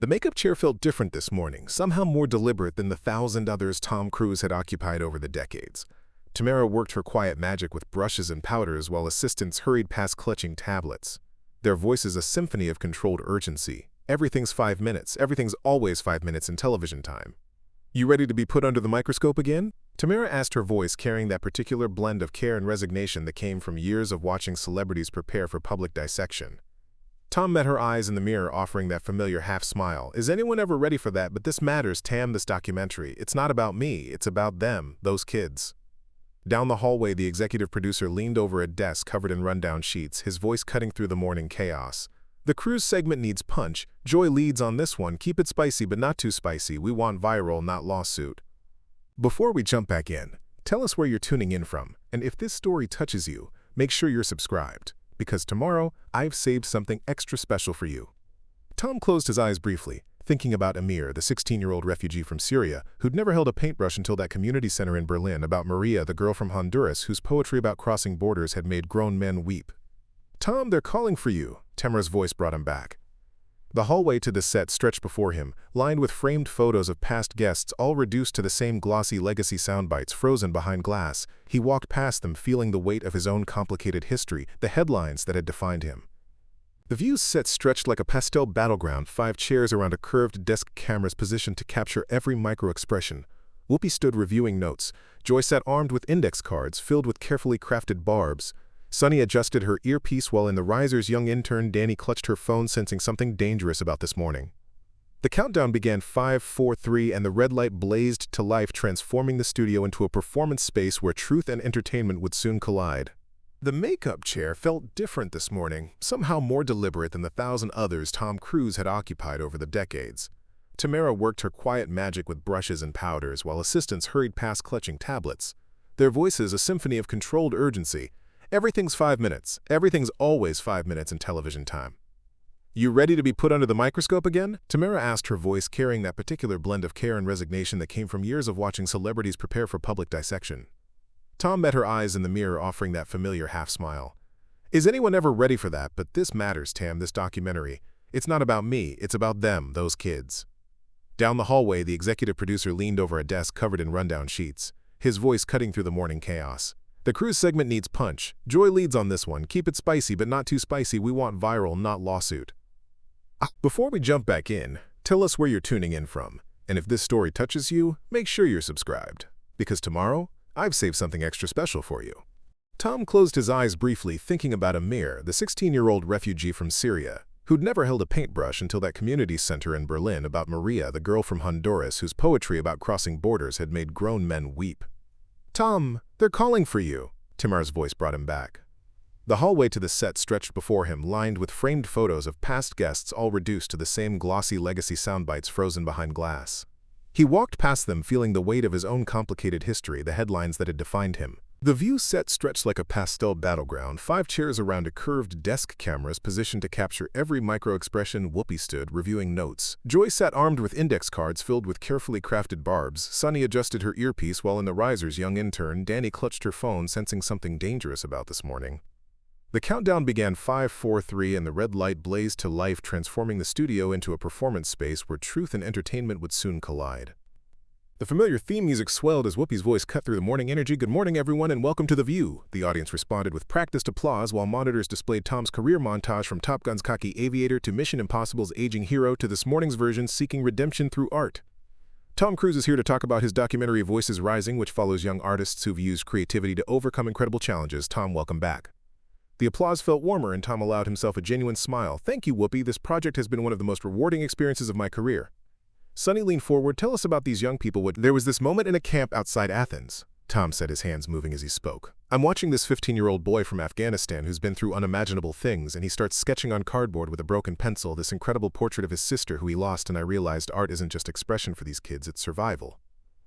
The makeup chair felt different this morning, somehow more deliberate than the thousand others Tom Cruise had occupied over the decades. Tamara worked her quiet magic with brushes and powders while assistants hurried past clutching tablets. Their voices a symphony of controlled urgency. Everything's 5 minutes. Everything's always 5 minutes in television time. You ready to be put under the microscope again? Tamara asked, her voice carrying that particular blend of care and resignation that came from years of watching celebrities prepare for public dissection. Tom met her eyes in the mirror, offering that familiar half-smile. Is anyone ever ready for that? But this matters, Tam, this documentary. It's not about me, it's about them, those kids. Down the hallway, the executive producer leaned over a desk covered in rundown sheets, his voice cutting through the morning chaos. The cruise segment needs punch. Joy leads on this one. Keep it spicy, but not too spicy. We want viral, not lawsuit. Before we jump back in, tell us where you're tuning in from, and if this story touches you, make sure you're subscribed, because tomorrow, I've saved something extra special for you. Tom closed his eyes briefly, thinking about Amir, the 16-year-old refugee from Syria, who'd never held a paintbrush until that community center in Berlin, about Maria, the girl from Honduras, whose poetry about crossing borders had made grown men weep. Tom, they're calling for you, Tamara's voice brought him back. The hallway to the set stretched before him, lined with framed photos of past guests, all reduced to the same glossy legacy soundbites frozen behind glass. He walked past them, feeling the weight of his own complicated history, the headlines that had defined him. The view's set stretched like a pastel battleground, 5 chairs around a curved desk, cameras positioned to capture every micro-expression. Whoopi stood reviewing notes. Joy sat armed with index cards filled with carefully crafted barbs. Sunny adjusted her earpiece while in the riser's young intern Danny clutched her phone, sensing something dangerous about this morning. The countdown began 5, 4, 3, and the red light blazed to life, transforming the studio into a performance space where truth and entertainment would soon collide. The makeup chair felt different this morning, somehow more deliberate than the thousand others Tom Cruise had occupied over the decades. Tamara worked her quiet magic with brushes and powders while assistants hurried past clutching tablets. Their voices a symphony of controlled urgency. Everything's 5 minutes. Everything's always 5 minutes in television time. You ready to be put under the microscope again? Tamara asked, her voice carrying that particular blend of care and resignation that came from years of watching celebrities prepare for public dissection. Tom met her eyes in the mirror, offering that familiar half-smile. Is anyone ever ready for that? But this matters, Tam, this documentary. It's not about me, it's about them, those kids. Down the hallway, the executive producer leaned over a desk covered in rundown sheets, his voice cutting through the morning chaos. The cruise segment needs punch. Joy leads on this one. Keep it spicy, but not too spicy. We want viral, not lawsuit. Before we jump back in, tell us where you're tuning in from. And if this story touches you, make sure you're subscribed. Because tomorrow, I've saved something extra special for you. Tom closed his eyes briefly, thinking about Amir, the 16-year-old refugee from Syria, who'd never held a paintbrush until that community center in Berlin, about Maria, the girl from Honduras, whose poetry about crossing borders had made grown men weep. Tom, they're calling for you, Tamara's voice brought him back. The hallway to the set stretched before him, lined with framed photos of past guests, all reduced to the same glossy legacy soundbites frozen behind glass. He walked past them, feeling the weight of his own complicated history, the headlines that had defined him. The view set stretched like a pastel battleground, 5 chairs around a curved desk, cameras positioned to capture every micro-expression. Whoopi stood, reviewing notes. Joy sat armed with index cards filled with carefully crafted barbs. Sunny adjusted her earpiece while in the riser's young intern Danny clutched her phone, sensing something dangerous about this morning. The countdown began 5, 4, 3, and the red light blazed to life, transforming the studio into a performance space where truth and entertainment would soon collide. The familiar theme music swelled as Whoopi's voice cut through the morning energy. Good morning, everyone, and welcome to The View. The audience responded with practiced applause while monitors displayed Tom's career montage, from Top Gun's cocky aviator to Mission Impossible's aging hero to this morning's version seeking redemption through art. Tom Cruise is here to talk about his documentary Voices Rising, which follows young artists who've used creativity to overcome incredible challenges. Tom, welcome back. The applause felt warmer, and Tom allowed himself a genuine smile. Thank you, Whoopi. This project has been one of the most rewarding experiences of my career. Sunny leaned forward. Tell us about these young people. There was this moment in a camp outside Athens, Tom said, his hands moving as he spoke. I'm watching this 15-year-old boy from Afghanistan who's been through unimaginable things, and he starts sketching on cardboard with a broken pencil this incredible portrait of his sister who he lost, and I realized art isn't just expression for these kids, it's survival.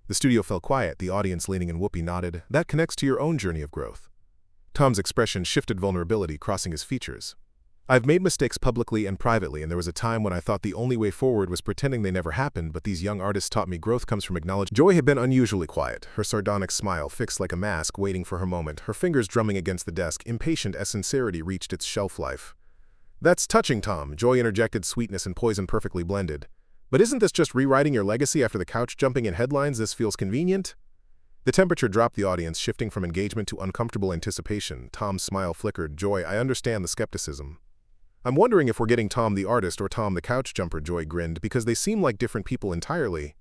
The studio fell quiet, the audience leaning, and Whoopi nodded. That connects to your own journey of growth. Tom's expression shifted, vulnerability crossing his features. I've made mistakes publicly and privately, and there was a time when I thought the only way forward was pretending they never happened, but these young artists taught me growth comes from acknowledging. Joy had been unusually quiet, her sardonic smile fixed like a mask, waiting for her moment, her fingers drumming against the desk, impatient as sincerity reached its shelf life. That's touching, Tom, Joy interjected, sweetness and poison perfectly blended. But isn't this just rewriting your legacy after the couch jumping in headlines? This feels convenient. The temperature dropped, the audience shifting from engagement to uncomfortable anticipation. Tom's smile flickered. Joy, I understand the skepticism. I'm wondering if we're getting Tom the artist or Tom the couch jumper, Joy grinned, because they seem like different people entirely.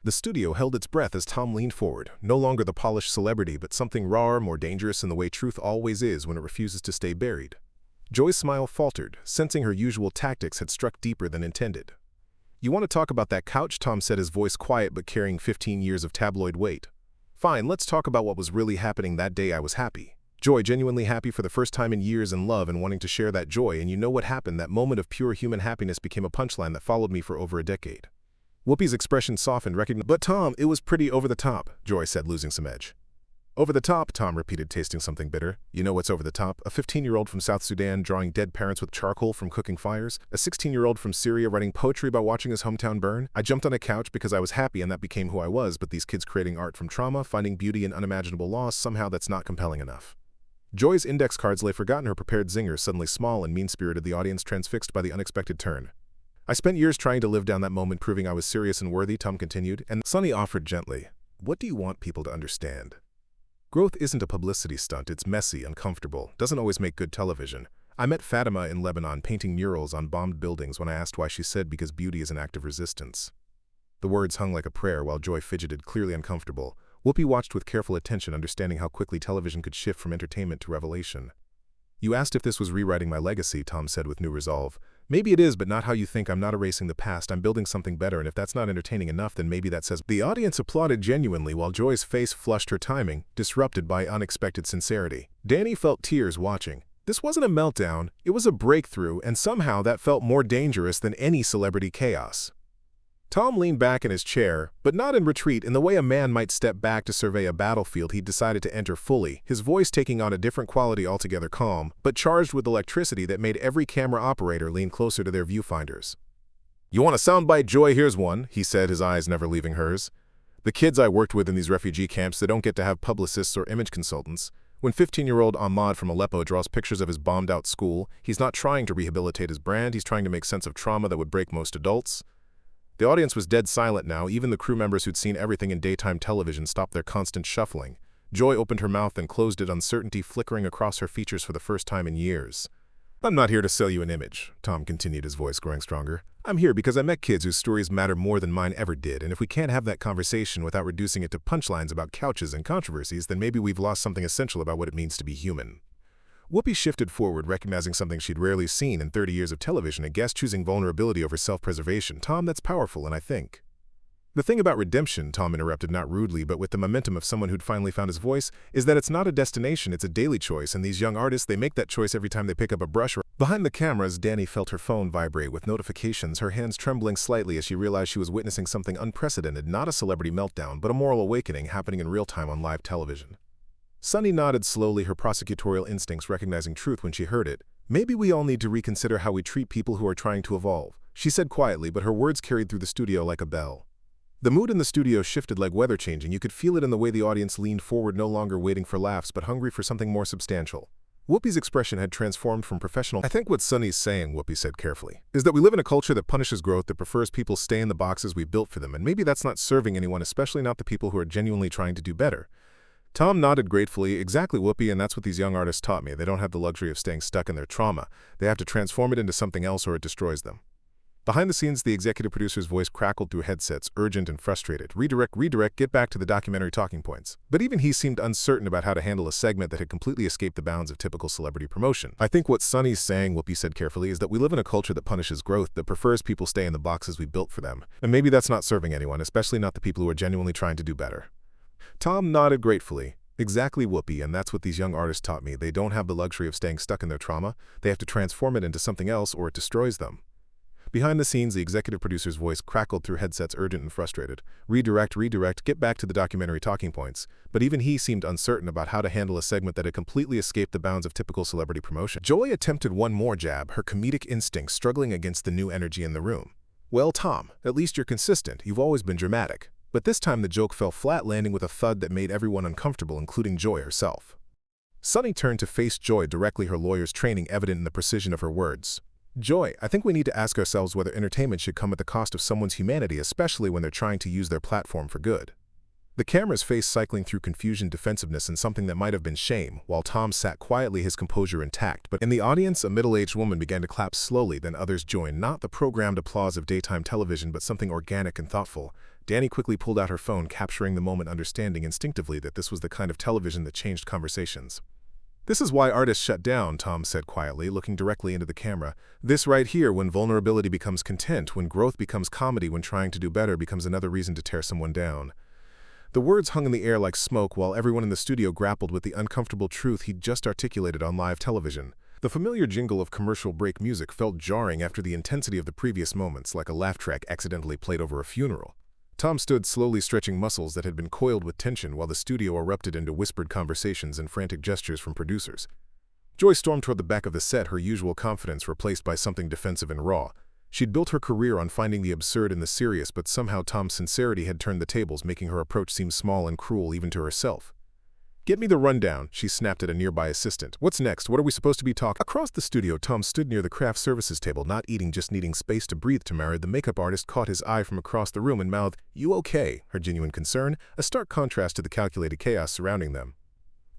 The studio held its breath as Tom leaned forward, no longer the polished celebrity, but something rawer, more dangerous in the way truth always is when it refuses to stay buried. Joy's smile faltered, sensing her usual tactics had struck deeper than intended. You want to talk about that couch? Tom said, his voice quiet but carrying 15 years of tabloid weight. Fine, let's talk about what was really happening that day. I was happy. Joy, genuinely happy for the first time in years, in love and wanting to share that joy. And you know what happened? That moment of pure human happiness became a punchline that followed me for over a decade. Whoopi's expression softened, recognizing. But Tom, it was pretty over the top, Joy said, losing some edge. Over the top, Tom repeated, tasting something bitter. You know what's over the top? A 15-year-old from South Sudan drawing dead parents with charcoal from cooking fires. A 16-year-old from Syria writing poetry about watching his hometown burn. I jumped on a couch because I was happy and that became who I was, but these kids creating art from trauma, finding beauty in unimaginable loss, somehow that's not compelling enough. Joy's index cards lay forgotten, her prepared zingers suddenly small and mean-spirited, the audience transfixed by the unexpected turn. I spent years trying to live down that moment, proving I was serious and worthy, Tom continued, and Sonny offered gently. What do you want people to understand? Growth isn't a publicity stunt. It's messy, uncomfortable, doesn't always make good television. I met Fatima in Lebanon painting murals on bombed buildings. When I asked why, she said, because beauty is an act of resistance. The words hung like a prayer while Joy fidgeted, clearly uncomfortable. Whoopi watched with careful attention, understanding how quickly television could shift from entertainment to revelation. You asked if this was rewriting my legacy, Tom said with new resolve. Maybe it is, but not how you think. I'm not erasing the past. I'm building something better, and if that's not entertaining enough, then maybe that says. The audience applauded genuinely while Joy's face flushed, her timing disrupted by unexpected sincerity. Danny felt tears watching. This wasn't a meltdown, it was a breakthrough, and somehow that felt more dangerous than any celebrity chaos. Tom leaned back in his chair, but not in retreat. In the way a man might step back to survey a battlefield, he decided to enter fully, his voice taking on a different quality altogether, calm, but charged with electricity that made every camera operator lean closer to their viewfinders. You want a soundbite, Joy? Here's one, he said, his eyes never leaving hers. The kids I worked with in these refugee camps, they don't get to have publicists or image consultants. When 15-year-old Ahmad from Aleppo draws pictures of his bombed-out school, he's not trying to rehabilitate his brand, he's trying to make sense of trauma that would break most adults. The audience was dead silent now. Even the crew members who'd seen everything in daytime television stopped their constant shuffling. Joy opened her mouth and closed it, uncertainty flickering across her features for the first time in years. I'm not here to sell you an image, Tom continued, his voice growing stronger. I'm here because I met kids whose stories matter more than mine ever did, and if we can't have that conversation without reducing it to punchlines about couches and controversies, then maybe we've lost something essential about what it means to be human. Whoopi shifted forward, recognizing something she'd rarely seen in 30 years of television, a guest choosing vulnerability over self-preservation. Tom, that's powerful, and I think. The thing about redemption, Tom interrupted, not rudely, but with the momentum of someone who'd finally found his voice, is that it's not a destination, it's a daily choice, and these young artists, they make that choice every time they pick up a brush. Behind the cameras, Danny felt her phone vibrate with notifications, her hands trembling slightly as she realized she was witnessing something unprecedented, not a celebrity meltdown, but a moral awakening happening in real time on live television. Sunny nodded slowly, her prosecutorial instincts recognizing truth when she heard it. Maybe we all need to reconsider how we treat people who are trying to evolve, she said quietly, but her words carried through the studio like a bell. The mood in the studio shifted like weather changing. You could feel it in the way the audience leaned forward, no longer waiting for laughs, but hungry for something more substantial. Whoopi's expression had transformed from professional. I think what Sunny's saying, Whoopi said carefully, is that we live in a culture that punishes growth, that prefers people stay in the boxes we built for them, and maybe that's not serving anyone, especially not the people who are genuinely trying to do better. Tom nodded gratefully. Exactly, Whoopi, and that's what these young artists taught me. They don't have the luxury of staying stuck in their trauma. They have to transform it into something else or it destroys them. Behind the scenes, the executive producer's voice crackled through headsets, urgent and frustrated. Redirect, get back to the documentary talking points. But even he seemed uncertain about how to handle a segment that had completely escaped the bounds of typical celebrity promotion. I think what Sunny's saying, Whoopi said carefully, is that we live in a culture that punishes growth, that prefers people stay in the boxes we built for them. And maybe that's not serving anyone, especially not the people who are genuinely trying to do better. Tom nodded gratefully. Exactly, Whoopi, and that's what these young artists taught me. They don't have the luxury of staying stuck in their trauma. They have to transform it into something else or it destroys them. Behind the scenes, the executive producer's voice crackled through headsets, urgent and frustrated. Redirect, get back to the documentary talking points. But even he seemed uncertain about how to handle a segment that had completely escaped the bounds of typical celebrity promotion. Joy attempted one more jab, her comedic instincts struggling against the new energy in the room. Well, Tom, at least you're consistent. You've always been dramatic. But this time the joke fell flat, landing with a thud that made everyone uncomfortable, including Joy herself. Sunny turned to face Joy directly, her lawyer's training evident in the precision of her words. Joy, I think we need to ask ourselves whether entertainment should come at the cost of someone's humanity, especially when they're trying to use their platform for good. The camera's face cycling through confusion, defensiveness, and something that might have been shame, while Tom sat quietly, his composure intact. But in the audience, a middle-aged woman began to clap slowly, then others joined, not the programmed applause of daytime television, but something organic and thoughtful. Danny quickly pulled out her phone, capturing the moment, understanding instinctively that this was the kind of television that changed conversations. "This is why artists shut down," Tom said quietly, looking directly into the camera. "This right here, when vulnerability becomes content, when growth becomes comedy, when trying to do better becomes another reason to tear someone down." The words hung in the air like smoke while everyone in the studio grappled with the uncomfortable truth he'd just articulated on live television. The familiar jingle of commercial break music felt jarring after the intensity of the previous moments, like a laugh track accidentally played over a funeral. Tom stood slowly, stretching muscles that had been coiled with tension while the studio erupted into whispered conversations and frantic gestures from producers. Joy stormed toward the back of the set, her usual confidence replaced by something defensive and raw. She'd built her career on finding the absurd in the serious, but somehow Tom's sincerity had turned the tables, making her approach seem small and cruel even to herself. "Get me the rundown," she snapped at a nearby assistant. "What's next? What are we supposed to be talking?" Across the studio, Tom stood near the craft services table, not eating, just needing space to breathe. Tamara, the makeup artist, caught his eye from across the room and mouthed, "You okay?" her genuine concern, a stark contrast to the calculated chaos surrounding them.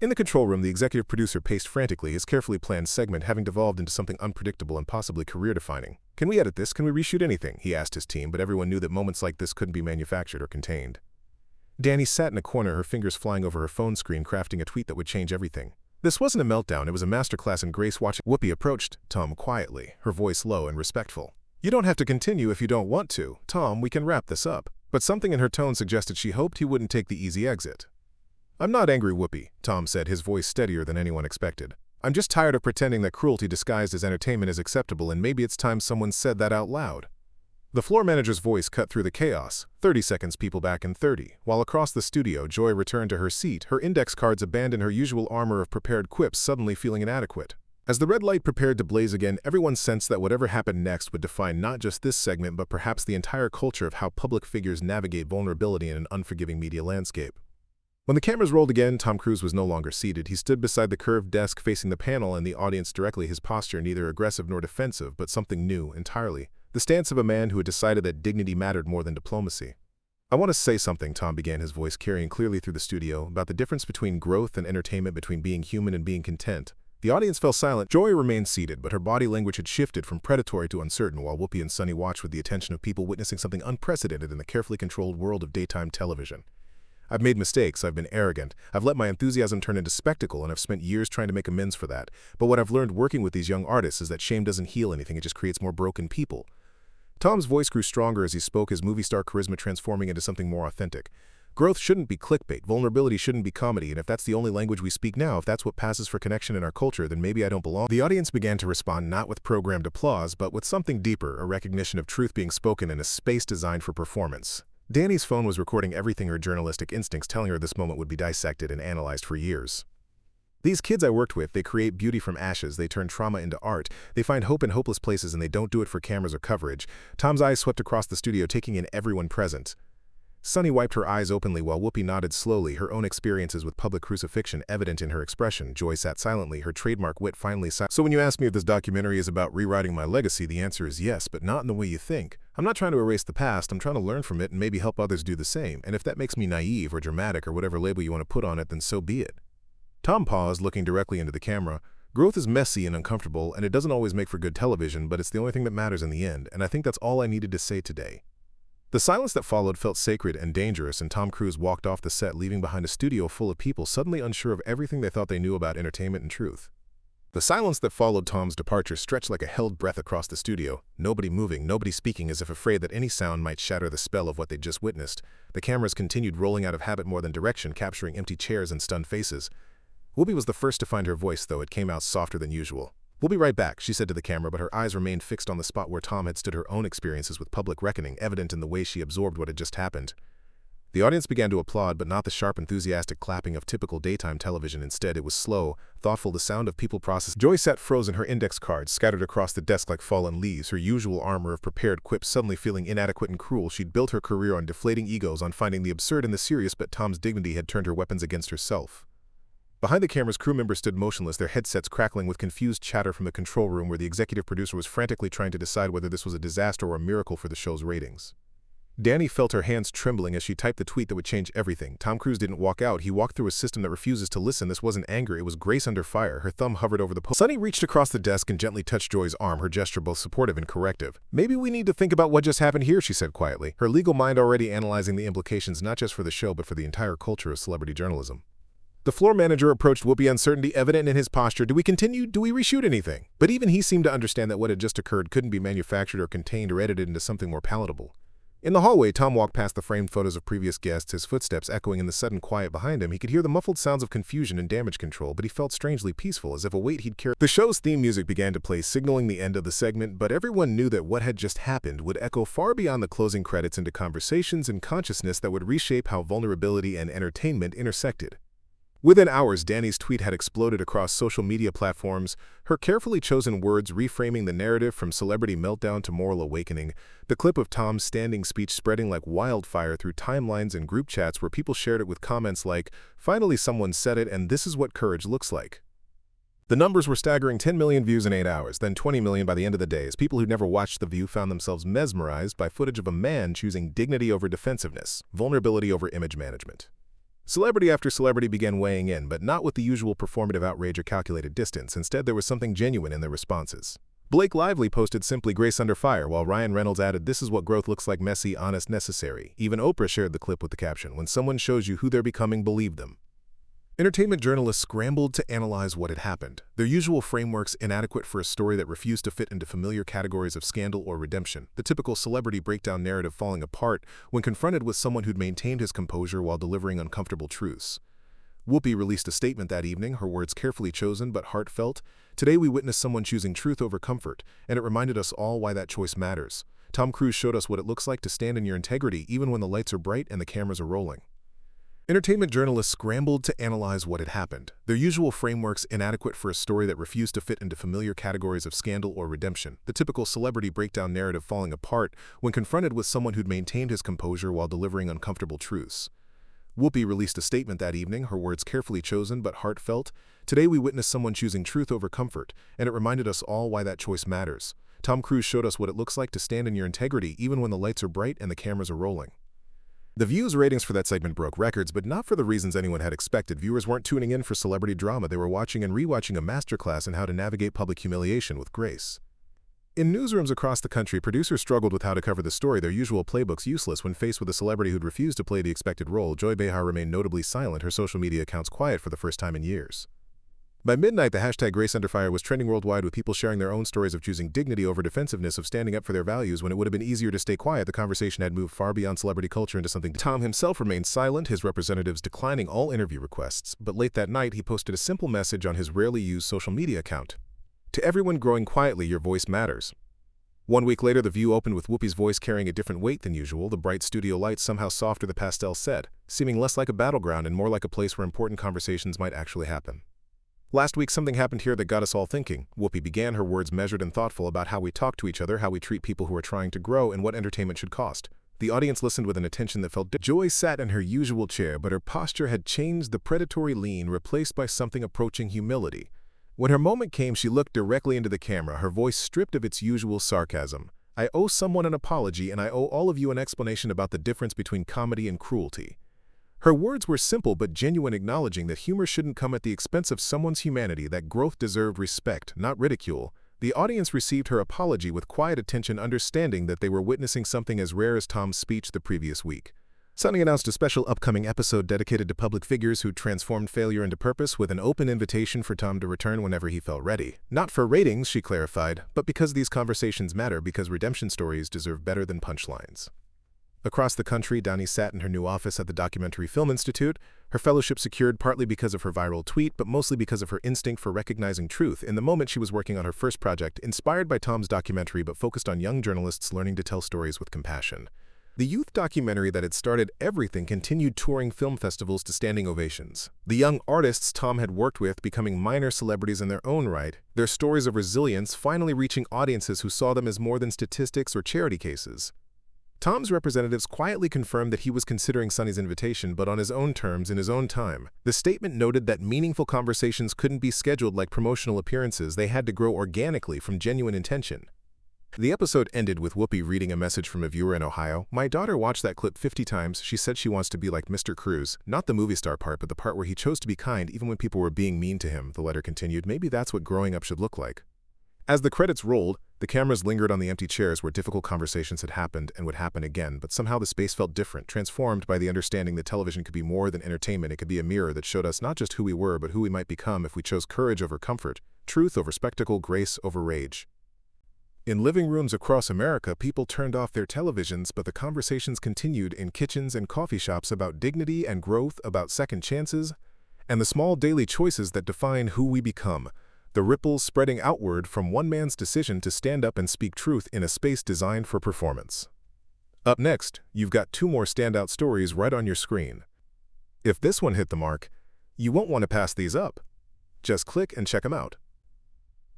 In the control room, the executive producer paced frantically, his carefully planned segment having devolved into something unpredictable and possibly career-defining. "Can we edit this? Can we reshoot anything?" he asked his team, but everyone knew that moments like this couldn't be manufactured or contained. Danny sat in a corner, her fingers flying over her phone screen, crafting a tweet that would change everything. This wasn't a meltdown, it was a masterclass in grace watching. Whoopi approached Tom quietly, her voice low and respectful. "You don't have to continue if you don't want to. Tom, we can wrap this up." But something in her tone suggested she hoped he wouldn't take the easy exit. "I'm not angry, Whoopi," Tom said, his voice steadier than anyone expected. "I'm just tired of pretending that cruelty disguised as entertainment is acceptable, and maybe it's time someone said that out loud." The floor manager's voice cut through the chaos. 30 seconds, people back in 30. While across the studio, Joy returned to her seat, her index cards abandoned, her usual armor of prepared quips suddenly feeling inadequate. As the red light prepared to blaze again, everyone sensed that whatever happened next would define not just this segment, but perhaps the entire culture of how public figures navigate vulnerability in an unforgiving media landscape. When the cameras rolled again, Tom Cruise was no longer seated. He stood beside the curved desk facing the panel and the audience directly, his posture neither aggressive nor defensive, but something new entirely. The stance of a man who had decided that dignity mattered more than diplomacy. "I want to say something," Tom began, his voice carrying clearly through the studio, "about the difference between growth and entertainment, between being human and being content." The audience fell silent. Joy remained seated, but her body language had shifted from predatory to uncertain, while Whoopi and Sunny watched with the attention of people witnessing something unprecedented in the carefully controlled world of daytime television. "I've made mistakes, I've been arrogant, I've let my enthusiasm turn into spectacle, and I've spent years trying to make amends for that. But what I've learned working with these young artists is that shame doesn't heal anything, it just creates more broken people." Tom's voice grew stronger as he spoke, his movie star charisma transforming into something more authentic. "Growth shouldn't be clickbait, vulnerability shouldn't be comedy, and if that's the only language we speak now, if that's what passes for connection in our culture, then maybe I don't belong." The audience began to respond not with programmed applause, but with something deeper, a recognition of truth being spoken in a space designed for performance. Danny's phone was recording everything, her journalistic instincts telling her this moment would be dissected and analyzed for years. "These kids I worked with, they create beauty from ashes, they turn trauma into art, they find hope in hopeless places, and they don't do it for cameras or coverage." Tom's eyes swept across the studio, taking in everyone present. Sunny wiped her eyes openly while Whoopi nodded slowly, her own experiences with public crucifixion evident in her expression. Joy sat silently, her trademark wit finally silent. "So when you ask me if this documentary is about rewriting my legacy, the answer is yes, but not in the way you think. I'm not trying to erase the past, I'm trying to learn from it and maybe help others do the same. And if that makes me naive or dramatic or whatever label you want to put on it, then so be it." Tom paused, looking directly into the camera. "Growth is messy and uncomfortable, and it doesn't always make for good television, but it's the only thing that matters in the end, and I think that's all I needed to say today." The silence that followed felt sacred and dangerous, and Tom Cruise walked off the set, leaving behind a studio full of people suddenly unsure of everything they thought they knew about entertainment and truth. The silence that followed Tom's departure stretched like a held breath across the studio, nobody moving, nobody speaking, as if afraid that any sound might shatter the spell of what they'd just witnessed. The cameras continued rolling out of habit more than direction, capturing empty chairs and stunned faces. Whoopi was the first to find her voice, though it came out softer than usual. "We'll be right back," she said to the camera, but her eyes remained fixed on the spot where Tom had stood, her own experiences with public reckoning evident in the way she absorbed what had just happened. The audience began to applaud, but not the sharp, enthusiastic clapping of typical daytime television. Instead, it was slow, thoughtful, the sound of people processing. Joy sat frozen, her index cards scattered across the desk like fallen leaves, her usual armor of prepared quips suddenly feeling inadequate and cruel. She'd built her career on deflating egos, on finding the absurd in the serious, but Tom's dignity had turned her weapons against herself. Behind the cameras, crew members stood motionless, their headsets crackling with confused chatter from the control room where the executive producer was frantically trying to decide whether this was a disaster or a miracle for the show's ratings. Danny felt her hands trembling as she typed the tweet that would change everything. Tom Cruise didn't walk out, he walked through a system that refuses to listen. This wasn't anger, it was grace under fire. Her thumb hovered over the post. Sunny reached across the desk and gently touched Joy's arm, her gesture both supportive and corrective. "Maybe we need to think about what just happened here," she said quietly, her legal mind already analyzing the implications not just for the show but for the entire culture of celebrity journalism. The floor manager approached Whoopi, uncertainty evident in his posture. "Do we continue? Do we reshoot anything?" But even he seemed to understand that what had just occurred couldn't be manufactured or contained or edited into something more palatable. In the hallway, Tom walked past the framed photos of previous guests, his footsteps echoing in the sudden quiet behind him. He could hear the muffled sounds of confusion and damage control, but he felt strangely peaceful, as if a weight he'd carried. The show's theme music began to play, signaling the end of the segment, but everyone knew that what had just happened would echo far beyond the closing credits into conversations and consciousness that would reshape how vulnerability and entertainment intersected. Within hours, Danny's tweet had exploded across social media platforms, her carefully chosen words reframing the narrative from celebrity meltdown to moral awakening, the clip of Tom's standing speech spreading like wildfire through timelines and group chats where people shared it with comments like, "Finally someone said it, and this is what courage looks like." The numbers were staggering: 10 million views in 8 hours, then 20 million by the end of the day, as people who'd never watched The View found themselves mesmerized by footage of a man choosing dignity over defensiveness, vulnerability over image management. Celebrity after celebrity began weighing in, but not with the usual performative outrage or calculated distance. Instead, there was something genuine in their responses. Blake Lively posted simply "Grace under fire," while Ryan Reynolds added, "This is what growth looks like: messy, honest, necessary." Even Oprah shared the clip with the caption, "When someone shows you who they're becoming, believe them." Entertainment journalists scrambled to analyze what had happened, their usual frameworks inadequate for a story that refused to fit into familiar categories of scandal or redemption, the typical celebrity breakdown narrative falling apart when confronted with someone who'd maintained his composure while delivering uncomfortable truths. Whoopi released a statement that evening, her words carefully chosen but heartfelt. "Today we witnessed someone choosing truth over comfort, and it reminded us all why that choice matters. Tom Cruise showed us what it looks like to stand in your integrity even when the lights are bright and the cameras are rolling." Entertainment journalists scrambled to analyze what had happened, their usual frameworks inadequate for a story that refused to fit into familiar categories of scandal or redemption, the typical celebrity breakdown narrative falling apart when confronted with someone who'd maintained his composure while delivering uncomfortable truths. Whoopi released a statement that evening, her words carefully chosen but heartfelt. "Today we witnessed someone choosing truth over comfort, and it reminded us all why that choice matters. Tom Cruise showed us what it looks like to stand in your integrity even when the lights are bright and the cameras are rolling." The View's ratings for that segment broke records, but not for the reasons anyone had expected. Viewers weren't tuning in for celebrity drama, they were watching and rewatching a masterclass in how to navigate public humiliation with grace. In newsrooms across the country, producers struggled with how to cover the story, their usual playbooks useless when faced with a celebrity who'd refused to play the expected role. Joy Behar remained notably silent, her social media accounts quiet for the first time in years. By midnight, the hashtag #GraceUnderFire was trending worldwide, with people sharing their own stories of choosing dignity over defensiveness, of standing up for their values when it would have been easier to stay quiet. The conversation had moved far beyond celebrity culture into something. Tom himself remained silent, his representatives declining all interview requests, but late that night he posted a simple message on his rarely used social media account. "To everyone growing quietly, your voice matters." 1 week later, The View opened with Whoopi's voice carrying a different weight than usual, the bright studio lights somehow softer, the pastel set, seeming less like a battleground and more like a place where important conversations might actually happen. "Last week something happened here that got us all thinking," Whoopi began, her words measured and thoughtful, "about how we talk to each other, how we treat people who are trying to grow, and what entertainment should cost." The audience listened with an attention that felt Joy sat in her usual chair, but her posture had changed, the predatory lean replaced by something approaching humility. When her moment came, she looked directly into the camera, her voice stripped of its usual sarcasm. "I owe someone an apology, and I owe all of you an explanation about the difference between comedy and cruelty." Her words were simple but genuine, acknowledging that humor shouldn't come at the expense of someone's humanity, that growth deserved respect, not ridicule. The audience received her apology with quiet attention, understanding that they were witnessing something as rare as Tom's speech the previous week. Sunny announced a special upcoming episode dedicated to public figures who transformed failure into purpose, with an open invitation for Tom to return whenever he felt ready. "Not for ratings," she clarified, "but because these conversations matter, because redemption stories deserve better than punchlines." Across the country, Danny sat in her new office at the Documentary Film Institute, her fellowship secured partly because of her viral tweet, but mostly because of her instinct for recognizing truth. In the moment, she was working on her first project, inspired by Tom's documentary but focused on young journalists learning to tell stories with compassion. The youth documentary that had started everything continued touring film festivals to standing ovations. The young artists Tom had worked with becoming minor celebrities in their own right, their stories of resilience finally reaching audiences who saw them as more than statistics or charity cases. Tom's representatives quietly confirmed that he was considering Sonny's invitation, but on his own terms, in his own time. The statement noted that meaningful conversations couldn't be scheduled like promotional appearances, they had to grow organically from genuine intention. The episode ended with Whoopi reading a message from a viewer in Ohio. "My daughter watched that clip 50 times. She said she wants to be like Mr. Cruz. Not the movie star part, but the part where he chose to be kind even when people were being mean to him," the letter continued. "Maybe that's what growing up should look like." As the credits rolled, the cameras lingered on the empty chairs where difficult conversations had happened and would happen again, but somehow the space felt different, transformed by the understanding that television could be more than entertainment. It could be a mirror that showed us not just who we were, but who we might become if we chose courage over comfort, truth over spectacle, grace over rage. In living rooms across America, people turned off their televisions, but the conversations continued in kitchens and coffee shops about dignity and growth, about second chances, and the small daily choices that define who we become. The ripples spreading outward from one man's decision to stand up and speak truth in a space designed for performance. Up next, you've got two more standout stories right on your screen. If this one hit the mark, you won't want to pass these up. Just click and check them out.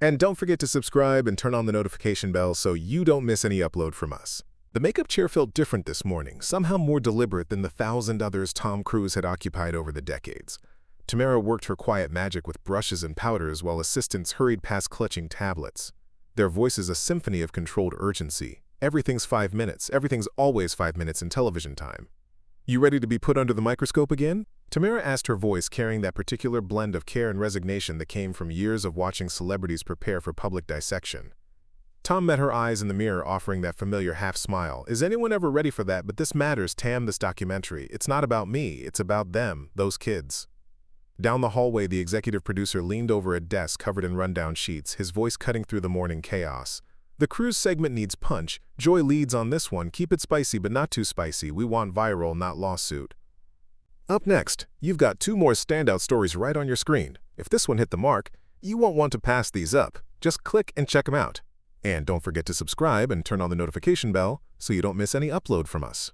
And don't forget to subscribe and turn on the notification bell so you don't miss any upload from us. The makeup chair felt different this morning, somehow more deliberate than the 1,000 others Tom Cruise had occupied over the decades. Tamara worked her quiet magic with brushes and powders while assistants hurried past clutching tablets. Their voices a symphony of controlled urgency. Everything's 5 minutes. Everything's always 5 minutes in television time. "You ready to be put under the microscope again?" Tamara asked, her voice carrying that particular blend of care and resignation that came from years of watching celebrities prepare for public dissection. Tom met her eyes in the mirror, offering that familiar half-smile. "Is anyone ever ready for that? But this matters, Tam, this documentary. It's not about me. It's about them, those kids." Down the hallway, the executive producer leaned over a desk covered in rundown sheets, his voice cutting through the morning chaos. "The Cruise segment needs punch. Joy leads on this one. Keep it spicy, but not too spicy. We want viral, not lawsuit." Up next, you've got two more standout stories right on your screen. If this one hit the mark, you won't want to pass these up. Just click and check them out. And don't forget to subscribe and turn on the notification bell so you don't miss any upload from us.